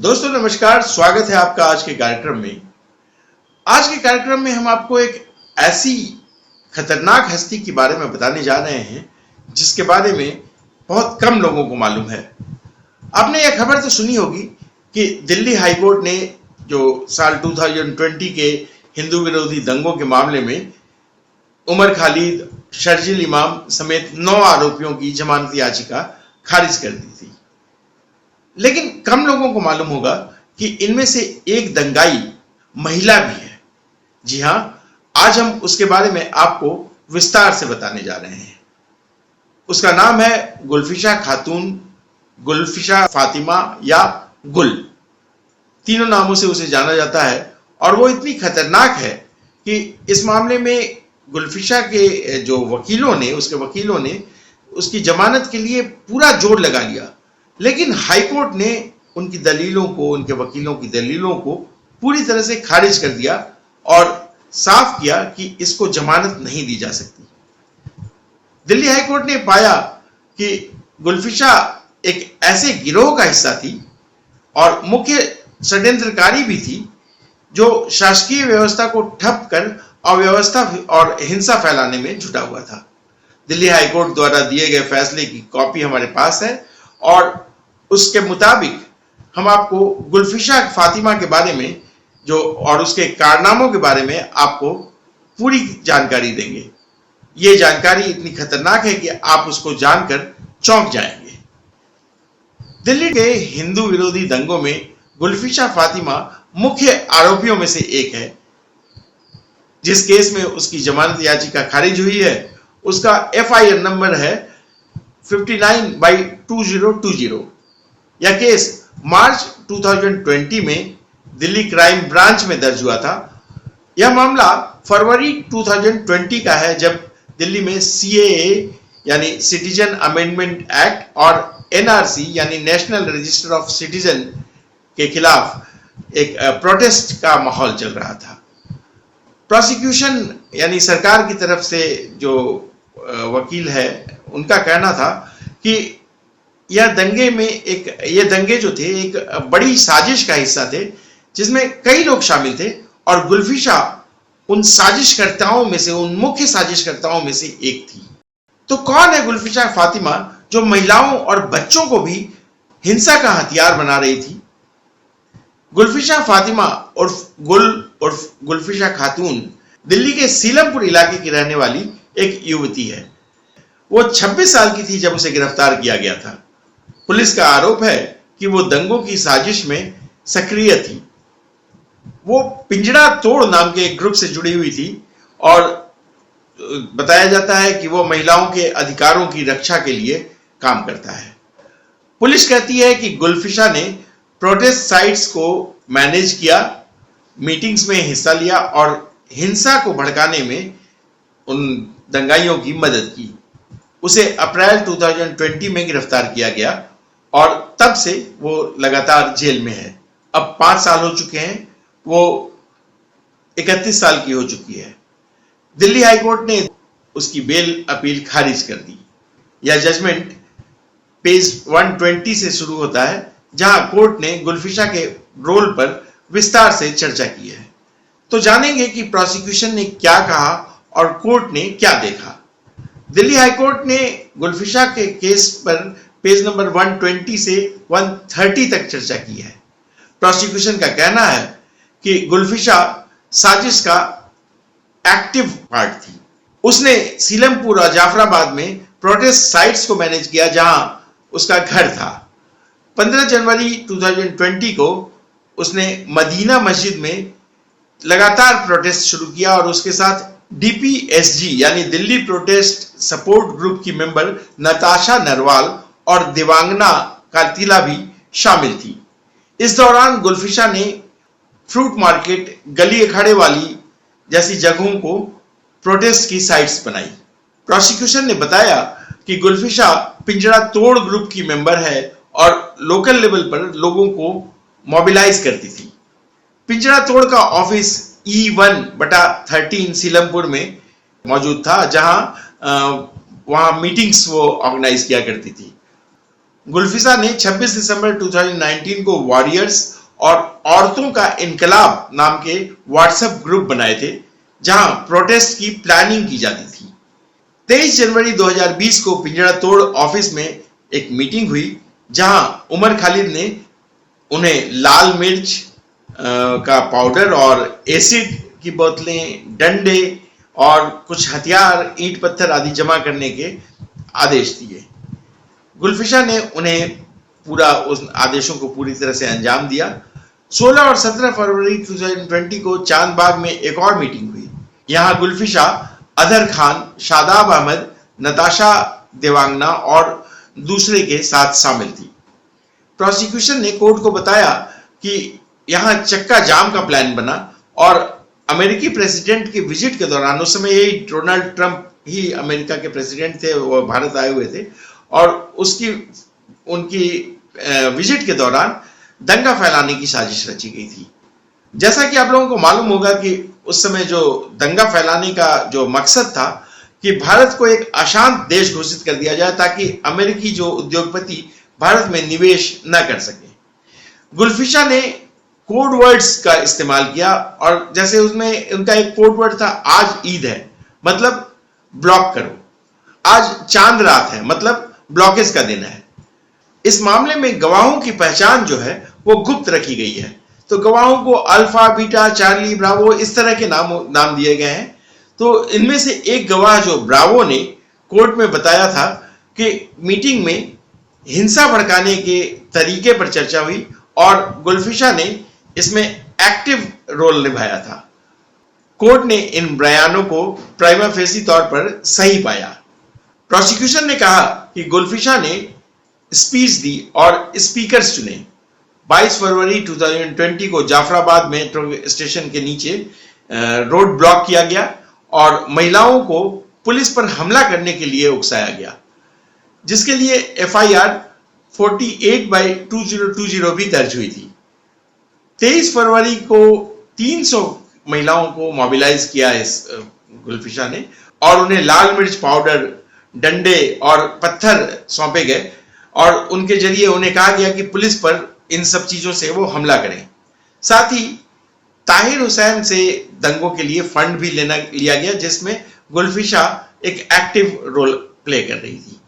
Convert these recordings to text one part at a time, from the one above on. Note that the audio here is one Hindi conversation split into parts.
दोस्तों नमस्कार, स्वागत है आपका आज के कार्यक्रम में। आज के कार्यक्रम में हम आपको एक ऐसी खतरनाक हस्ती के बारे में बताने जा रहे हैं जिसके बारे में बहुत कम लोगों को मालूम है। आपने यह खबर तो सुनी होगी कि दिल्ली हाई कोर्ट ने जो साल 2020 के हिंदू विरोधी दंगों के मामले में उमर खालिद, शर्जील इमाम समेत 9 आरोपियों की जमानत याचिका खारिज कर दी थी। लेकिन कम लोगों को मालूम होगा कि इनमें से एक दंगाई महिला भी है। जी हां, आज हम उसके बारे में आपको विस्तार से बताने जा रहे हैं। उसका नाम है गुलफिशा खातून, गुलफिशा फातिमा या गुल। तीनों नामों से उसे जाना जाता है और वो इतनी खतरनाक है कि इस मामले में गुलफिशा के जो उसके वकीलों ने उसकी जमानत के लिए पूरा जोर लगा लिया, लेकिन हाई कोर्ट ने उनकी दलीलों को, उनके वकीलों की दलीलों को पूरी तरह से खारिज कर दिया और साफ किया कि इसको जमानत नहीं दी जा सकती। दिल्ली हाई कोर्ट ने पाया कि गुलफिशा एक ऐसे गिरोह का हिस्सा थी और मुख्य षड्यंत्रकारी भी थी जो शासकीय व्यवस्था को ठप कर अव्यवस्था और हिंसा फैलाने में जुटा हुआ था। दिल्ली हाई कोर्ट द्वारा दिए गए फैसले की कॉपी हमारे पास है और उसके मुताबिक हम आपको गुलफिशा फातिमा के बारे में और उसके कारनामों के बारे में आपको पूरी जानकारी देंगे। ये जानकारी इतनी खतरनाक है कि आप उसको जानकर चौंक जाएंगे। दिल्ली के हिंदू विरोधी दंगों में गुलफिशा फातिमा मुख्य आरोपियों में से एक है। जिस केस में उसकी जमानत याचिका खारिज हुई है उसका FIR नंबर है 59/2020। यह केस मार्च 2020 में दिल्ली क्राइम ब्रांच में दर्ज हुआ था। यह मामला फरवरी 2020 का है जब दिल्ली में CAA यानी सिटीजन अमेंडमेंट एक्ट और NRC यानी नेशनल रजिस्टर ऑफ सिटीजन के खिलाफ एक प्रोटेस्ट का माहौल चल रहा था। प्रोसिक्यूशन यानी सरकार की तरफ से जो वकील है उनका कहना था कि ये दंगे जो थे एक बड़ी साजिश का हिस्सा थे जिसमें कई लोग शामिल थे और गुलफिशा उन साजिशकर्ताओं में से, उन मुख्य साजिशकर्ताओं में से एक थी। तो कौन है गुलफिशा फातिमा जो महिलाओं और बच्चों को भी हिंसा का हथियार बना रही थी? गुलफिशा फातिमा उर्फ गुलफिशा खातून दिल्ली के सीलमपुर इलाके की रहने वाली एक युवती है। वो 26 साल की थी जब उसे गिरफ्तार किया गया था। पुलिस का आरोप है कि वो दंगों की साजिश में सक्रिय थी। वो पिंजड़ा तोड़ नाम के एक ग्रुप से जुड़ी हुई थी और बताया जाता है कि वो महिलाओं के अधिकारों की रक्षा के लिए काम करता है। पुलिस कहती है कि गुलफिशा ने प्रोटेस्ट साइट्स को मैनेज किया, मीटिंग्स में हिस्सा लिया और हिंसा को भड़काने में उन दंगाइयों की मदद की। उसे अप्रैल 2020 में गिरफ्तार किया गया और तब से वो लगातार जेल में है। अब 5 साल हो चुके हैं, वो 31 साल की हो चुकी है। दिल्ली हाई कोर्ट ने उसकी बेल अपील खारिज कर दी। यह जजमेंट पेज 120 से शुरू होता है जहां कोर्ट ने गुलफिशा के रोल पर विस्तार से चर्चा की है। तो जानेंगे कि प्रोसिक्यूशन ने क्या कहा और कोर्ट ने क्या देखा। दिल्ली हाई कोर्ट ने गुलफिशा के केस पर पेज नंबर 120 से 130 तक चर्चा की है। प्रोसिक्यूशन का कहना है कि गुलफिशा साजिश का एक्टिव पार्ट थी। उसने सीलमपुर और जाफराबाद में प्रोटेस्ट साइट्स को मैनेज किया जहां उसका घर था। 15 जनवरी 2020 को उसने मदीना मस्जिद में लगातार प्रोटेस्ट शुरू किया और उसके साथ DPSG यानी दिल्ली प्रोटेस्ट सपोर्ट ग्रुप की मेंबर नताशा नरवाल और देवांगना कार्तिला भी शामिल थी। इस दौरान गुलफिशा ने फ्रूट मार्केट, गली अखाड़े वाली जैसी जगहों को प्रोटेस्ट की साइट्स बनाई। प्रोसिक्यूशन ने बताया कि गुलफिशा पिंजड़ा तोड़ ग्रुप की मेंबर है और लोकल लेवल पर लोगों को मोबिलाइज करती थी। पिंजड़ा तोड़ का ऑफिस E1/13 सीलमपुर में मौजूद था जहां वहां मीटिंग्स वो ऑर्गेनाइज किया करती थी। गुलफिशा ने 26 दिसंबर 2019 को वॉरियर्स और औरतों का इनकलाब नाम के व्हाट्सएप ग्रुप बनाए थे जहां प्रोटेस्ट की प्लानिंग की जाती थी। 23 जनवरी 2020 को पिंजरा तोड़ ऑफिस में एक मीटिंग हुई जहां उमर खालिद ने उन्हें लाल मिर्च का पाउडर और एसिड की बोतलें, डंडे और कुछ हथियार, ईंट पत्थर आदि जमा करने के आदेश दिए। गुलफिशा ने उन्हें उस आदेशों को पूरी तरह से अंजाम दिया। 16 और 17 फरवरी 2020 को चांदबाग में एक और मीटिंग हुई। यहां गुलफिशा, अदर खान, शादाब अहमद, नताशा देवांगना और दूसरे के साथ शामिल थी। प्रोसिक्यूशन ने कोर्ट को बताया कि यहां चक्का जाम का प्लान बना और अमेरिकी प्रेसिडेंट के विजिट के दौरान, उस समय यही डोनाल्ड ट्रंप ही अमेरिका के प्रेसिडेंट थे, वो भारत आए हुए थे, और उनकी विजिट के दौरान दंगा फैलाने की साजिश रची गई थी। जैसा कि आप लोगों को मालूम होगा कि उस समय जो दंगा फैलाने का जो मकसद था कि भारत को एक अशांत देश घोषित कर दिया जाए ताकि अमेरिकी जो उद्योगपति भारत में निवेश न कर सके। गुलफिशा ने कोड वर्ड्स का इस्तेमाल किया और जैसे उसमें उनका एक कोड वर्ड था, आज ईद है मतलब ब्लॉक करो, आज चांद रात है मतलब ब्लॉकेज का दिन है। इस मामले में गवाहों की पहचान जो है वो गुप्त रखी गई है, तो गवाहों को अल्फा, बीटा, चार्ली, ब्रावो इस तरह के नाम दिए गए हैं। तो इनमें से एक गवाह जो ब्रावो ने कोर्ट में बताया था कि मीटिंग में हिंसा भड़काने के तरीके पर चर्चा हुई और गुलफिशा ने इसमें एक्टिव रोल निभाया था। कोर्ट ने इन बयानों को प्राइमा फेसी तौर पर सही पाया। प्रोसिक्यूशन ने कहा कि गुलफिशा ने स्पीच दी और स्पीकर्स चुने। 22 फरवरी 2020 को जाफराबाद मेट्रो स्टेशन के नीचे रोड ब्लॉक किया गया और महिलाओं को पुलिस पर हमला करने के लिए उकसाया गया, जिसके लिए FIR 48/2020 भी दर्ज हुई थी। 23 फरवरी को 300 महिलाओं को मोबिलाइज किया इस गुलफिशा ने और उन्हें लाल मिर्च पाउडर, डंडे और पत्थर सौंपे गए और उनके जरिए उन्हें कहा गया कि पुलिस पर इन सब चीजों से वो हमला करें। साथ ही ताहिर हुसैन से दंगों के लिए फंड भी लिया गया, जिसमें गुलफिशा एक एक्टिव रोल प्ले कर रही थी।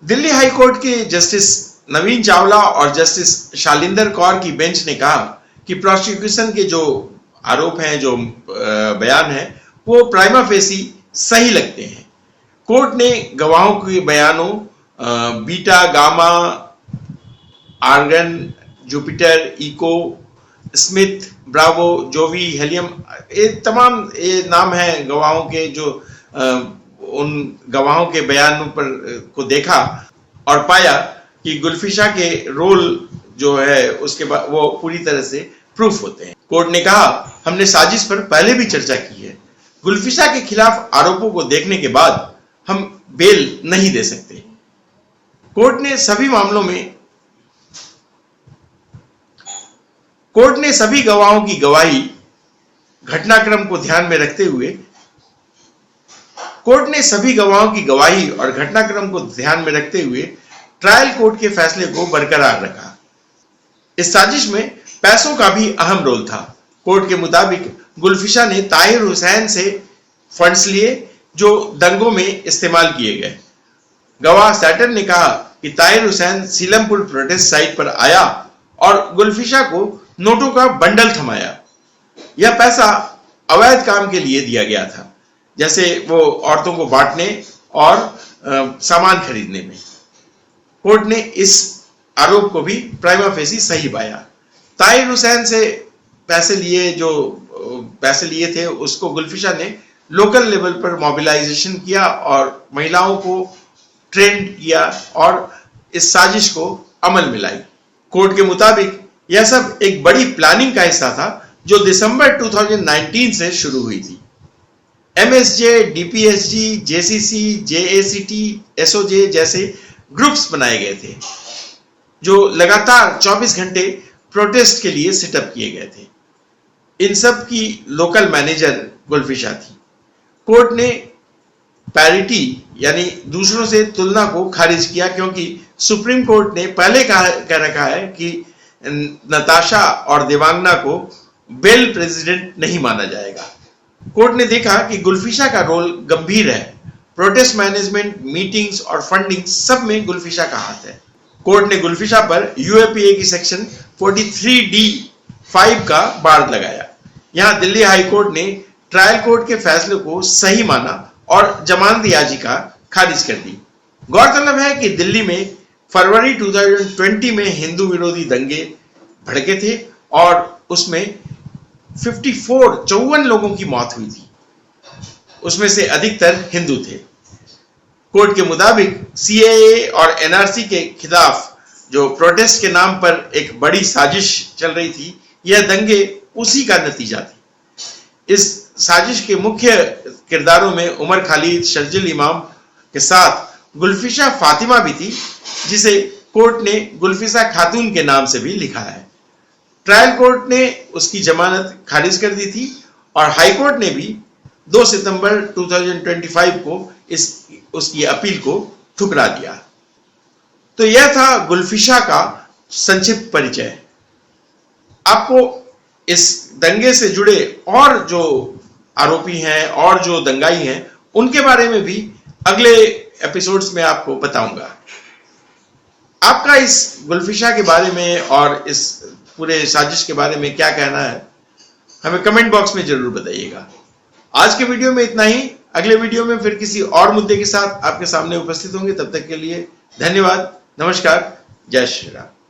दिल्ली हाई कोर्ट के जस्टिस नवीन चावला और जस्टिस शालिंदर कौर की बेंच ने कहा कि प्रोसिक्यूशन के जो आरोप हैं, जो बयान है, वो प्राइमा फेसी सही लगते हैं। कोर्ट ने गवाहों के बयानों beta, gamma, argon, Jupiter, echo, Smith, bravo, Jovi, helium, ये तमाम ये नाम हैं गवाहों के, जो उन गवाहों के बयानों पर को देखा और पाया कि गुलफिशा के रोल जो है उसके बाद वो पूरी तरह से प्रूफ होते हैं। कोर्ट ने कहा, हमने साजिश पर पहले भी चर्चा की है। गुलफिशा के खिलाफ आरोपों को देखने के बाद हम बेल नहीं दे सकते। कोर्ट ने सभी गवाहों की गवाही घटनाक्रम को ध्यान में रखते हुए ट्रायल कोर्ट के फैसले को बरकरार रखा। इस साजिश में पैसों का भी अहम रोल था। कोर्ट के मुताबिक गुलफिशा ने ताहिर हुसैन से फंड्स लिए जो दंगों में इस्तेमाल किए गए। गवाह सैटन ने कहा कि ताहिर हुसैन सीलमपुर प्रोटेस्ट साइट पर आया और गुलफिशा को नोटों का बंडल थमाया। यह पैसा अवैध काम के लिए दिया गया था, जैसे वो औरतों को बांटने और सामान खरीदने में। कोर्ट ने इस आरोप को भी प्राइमा फेसी सही पाया। ताहिर हुसैन से पैसे लिए थे, उसको गुलफिशा ने लोकल लेवल पर मोबिलाइजेशन किया और महिलाओं को ट्रेंड किया और इस साजिश को अमल में लाई। कोर्ट के मुताबिक यह सब एक बड़ी प्लानिंग का हिस्सा था जो दिसंबर 2019 से शुरू हुई थी। MSJ, DPSG, JCC, JACT, SOJ जैसे ग्रुप्स बनाए गए थे जो लगातार 24 घंटे प्रोटेस्ट के लिए सेटअप किए गए थे। इन सब की लोकल मैनेजर गुलफिशा थी। कोर्ट ने पैरिटी यानी दूसरों से तुलना को खारिज किया, क्योंकि सुप्रीम कोर्ट ने पहले कह रखा है कि नताशा और देवांगना को बेल प्रेसिडेंट नहीं माना जाएगा। कोर्ट ने देखा कि गुलफिशा का रोल गंभीर है। प्रोटेस्ट मैनेजमेंट, मीटिंग्स और फंडिंग सब में गुलफिशा का हाथ है। कोर्ट ने गुलफिशा पर यूएपीए की सेक्शन 43D(5) का बाड़ लगाया। यहां दिल्ली हाई कोर्ट ने ट्रायल कोर्ट के फैसले को सही माना और जमानत याचिका खारिज कर दी। गौरतलब है कि दिल्ली में फरवरी 2020 में हिंदू विरोधी दंगे भड़के थे और उसमें 54 लोगों की मौत हुई थी। उसमें से अधिकतर हिंदू थे। कोर्ट के मुताबिक सीएए और एनआरसी के खिलाफ जो प्रोटेस्ट के नाम पर एक बड़ी साजिश चल रही थी, यह दंगे उसी का नतीजा थे। इस साजिश के मुख्य किरदारों में उमर खालिद, शर्जिल इमाम के साथ गुलफिशा फातिमा भी थी, जिसे कोर्ट ने गुलफिशा खातून के नाम से भी लिखा है। ट्रायल कोर्ट ने उसकी जमानत खारिज कर दी थी और हाई कोर्ट ने भी 2 सितंबर 2025 को उसकी अपील को ठुकरा दिया। तो यह था गुलफिशा का संक्षिप्त परिचय। आपको इस दंगे से जुड़े और जो आरोपी हैं और जो दंगाई हैं, उनके बारे में भी अगले एपिसोड्स में आपको बताऊंगा। आपका इस गुलफिशा के बारे में और इस पूरे साजिश के बारे में क्या कहना है, हमें कमेंट बॉक्स में जरूर बताइएगा। आज के वीडियो में इतना ही। अगले वीडियो में फिर किसी और मुद्दे के साथ आपके सामने उपस्थित होंगे। तब तक के लिए धन्यवाद, नमस्कार, जय श्री राम।